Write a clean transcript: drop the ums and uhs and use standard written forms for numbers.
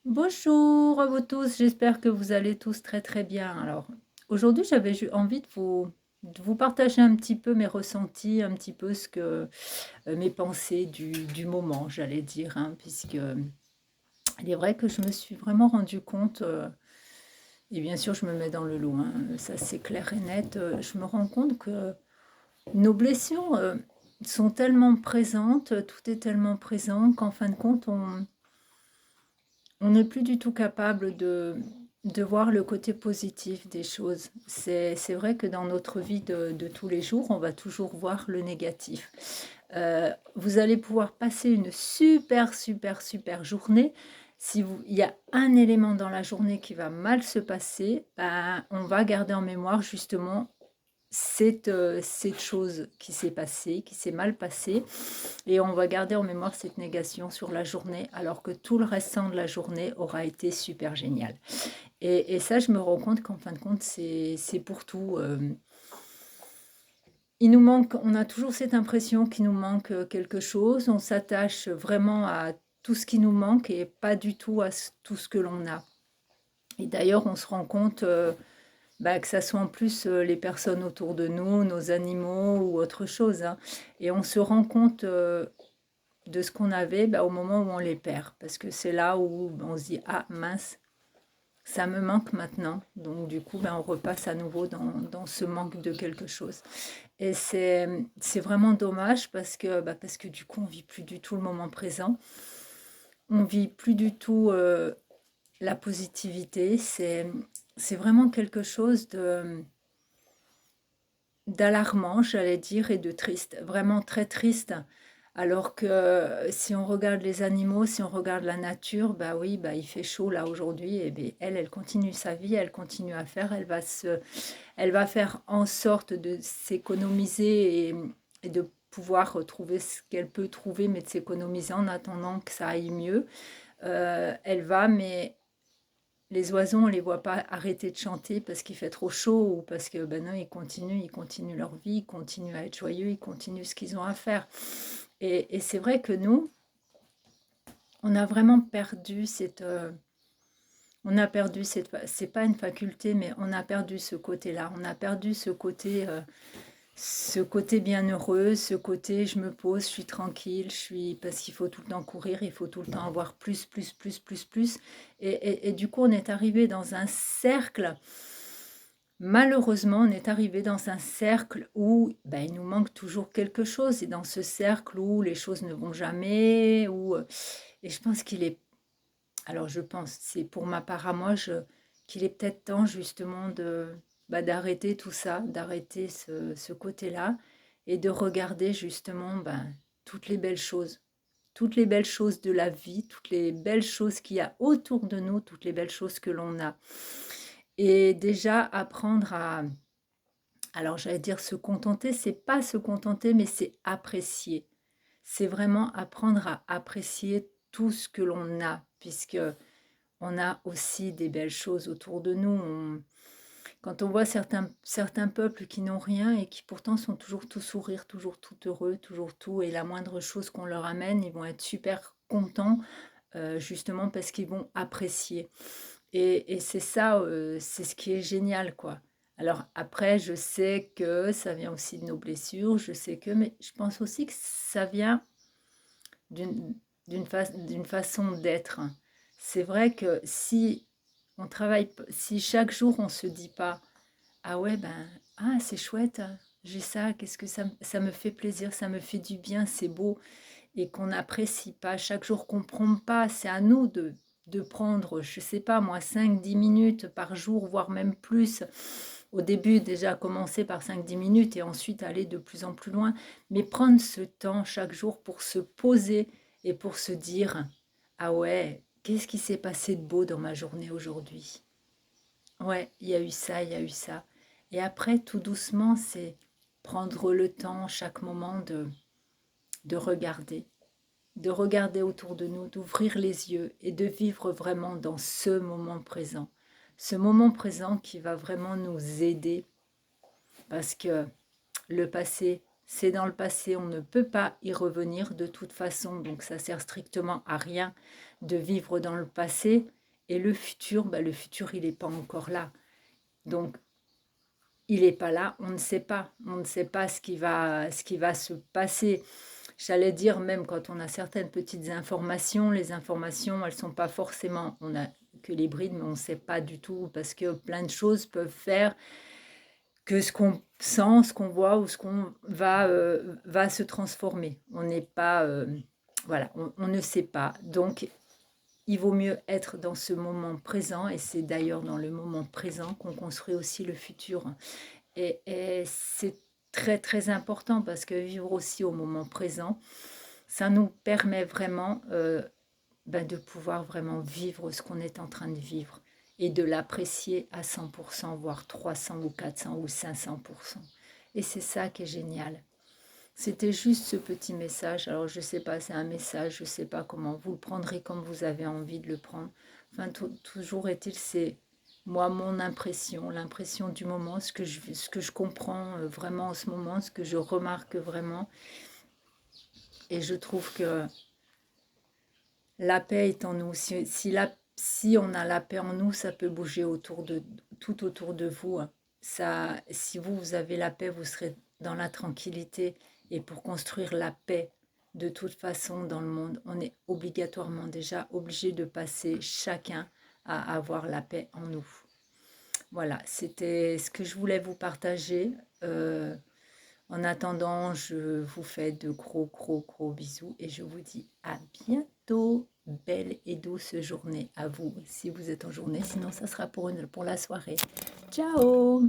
Bonjour à vous tous, j'espère que vous allez tous très très bien. Alors, aujourd'hui, j'avais envie de vous partager un petit peu mes ressentis, un petit peu mes pensées du moment, j'allais dire, hein, puisque il est vrai que je me suis vraiment rendu compte, et bien sûr, je me mets dans le lot, hein, ça c'est clair et net, je me rends compte que nos blessures sont tellement présentes, tout est tellement présent qu'en fin de compte, on n'est plus du tout capable de voir le côté positif des choses. C'est vrai que dans notre vie de tous les jours, on va toujours voir le négatif. Vous allez pouvoir passer une super, super, super journée. Si il y a un élément dans la journée qui va mal se passer, ben, on va garder en mémoire justement cette chose qui s'est passée, qui s'est mal passée, et on va garder en mémoire cette négation sur la journée, alors que tout le restant de la journée aura été super génial. Et ça, je me rends compte qu'en fin de compte, c'est pour tout. Il nous manque, on a toujours cette impression qu'il nous manque quelque chose. On s'attache vraiment à tout ce qui nous manque et pas du tout à tout ce que l'on a. Et d'ailleurs, on se rend compte bah, que ça soit en plus les personnes autour de nous, nos animaux ou autre chose, hein. Et on se rend compte de ce qu'on avait bah, au moment où on les perd. Parce que c'est là où on se dit, ah mince, ça me manque maintenant. Donc du coup, ben, on repasse à nouveau dans ce manque de quelque chose. Et c'est vraiment dommage parce que du coup, on vit plus du tout le moment présent. On vit plus du tout la positivité. C'est vraiment quelque chose d'alarmant, j'allais dire, et de triste. Vraiment très triste. Alors que si on regarde les animaux, si on regarde la nature, bah oui, bah il fait chaud là aujourd'hui, et ben elle continue sa vie, elle continue à faire, elle va faire en sorte de s'économiser et de pouvoir trouver ce qu'elle peut trouver, mais de s'économiser en attendant que ça aille mieux. Elle va, mais les oiseaux, on les voit pas arrêter de chanter parce qu'il fait trop chaud ou parce que ben non, ils continuent leur vie, ils continuent à être joyeux, ils continuent ce qu'ils ont à faire. Et c'est vrai que nous, on a vraiment perdu on a perdu c'est pas une faculté, mais on a perdu ce côté-là. On a perdu ce côté bienheureux, ce côté je me pose, je suis tranquille, parce qu'il faut tout le temps courir, il faut tout le temps avoir plus, plus, plus, plus, plus. Et du coup, on est arrivé dans un cercle. Malheureusement, on est arrivé dans un cercle où ben, il nous manque toujours quelque chose. Et dans ce cercle où les choses ne vont jamais, et je pense qu'il est, alors je pense, c'est pour ma part à moi, qu'il est peut-être temps justement bah, d'arrêter tout ça, d'arrêter ce côté-là et de regarder justement ben, toutes les belles choses de la vie, toutes les belles choses qu'il y a autour de nous, toutes les belles choses que l'on a. Et déjà apprendre alors j'allais dire se contenter, c'est pas se contenter, mais c'est apprécier. C'est vraiment apprendre à apprécier tout ce que l'on a, puisque on a aussi des belles choses autour de nous. Quand on voit certains peuples qui n'ont rien et qui pourtant sont toujours tout sourire, toujours tout heureux, toujours tout, et la moindre chose qu'on leur amène, ils vont être super contents, justement parce qu'ils vont apprécier. Et c'est ça, c'est ce qui est génial, quoi. Alors après, je sais que ça vient aussi de nos blessures, je sais que, mais je pense aussi que ça vient d'une d'une façon d'être. C'est vrai que si on travaille, si chaque jour on se dit pas, ah ouais, ben, ah c'est chouette, j'ai ça, qu'est-ce que ça me fait plaisir, ça me fait du bien, c'est beau, et qu'on n'apprécie pas chaque jour, qu'on ne prend pas, c'est à nous de prendre, je sais pas moi, 5 10 minutes par jour, voire même plus. Au début, déjà commencer par 5 10 minutes et ensuite aller de plus en plus loin. Mais prendre ce temps chaque jour pour se poser et pour se dire, ah ouais, qu'est-ce qui s'est passé de beau dans ma journée aujourd'hui? Ouais, il y a eu ça, il y a eu ça. Et après, tout doucement, c'est prendre le temps, chaque moment, de regarder, de regarder autour de nous, d'ouvrir les yeux et de vivre vraiment dans ce moment présent. Ce moment présent qui va vraiment nous aider parce que le passé, c'est dans le passé, on ne peut pas y revenir de toute façon, donc ça sert strictement à rien de vivre dans le passé. Et le futur, le futur, il n'est pas encore là. Donc, il n'est pas là, on ne sait pas. On ne sait pas ce qui va se passer. J'allais dire, même quand on a certaines petites informations, les informations, elles ne sont pas forcément... On a que les brides, mais on ne sait pas du tout, parce que plein de choses peuvent faire que ce qu'on sent, ce qu'on voit ou ce qu'on va se transformer. On n'est pas... voilà, on ne sait pas. Donc, il vaut mieux être dans ce moment présent, et c'est d'ailleurs dans le moment présent qu'on construit aussi le futur. Et c'est très très important, parce que vivre aussi au moment présent, ça nous permet vraiment de pouvoir vraiment vivre ce qu'on est en train de vivre et de l'apprécier à 100%, voire 300 ou 400 ou 500%. Et c'est ça qui est génial. C'était juste ce petit message. Alors, je ne sais pas, c'est un message, je ne sais pas comment. Vous le prendrez comme vous avez envie de le prendre. Enfin, toujours est-il, c'est moi, mon impression, l'impression du moment, ce que je comprends vraiment en ce moment, ce que je remarque vraiment. Et je trouve que la paix est en nous. Si on a la paix en nous, ça peut bouger tout autour de vous. Ça, si vous avez la paix, vous serez dans la tranquillité. Et pour construire la paix, de toute façon, dans le monde, on est obligatoirement déjà obligé de passer chacun à avoir la paix en nous. Voilà, c'était ce que je voulais vous partager. En attendant, je vous fais de gros bisous et je vous dis à bientôt. Belle et douce journée à vous si vous êtes en journée, sinon ça sera pour la soirée. Ciao!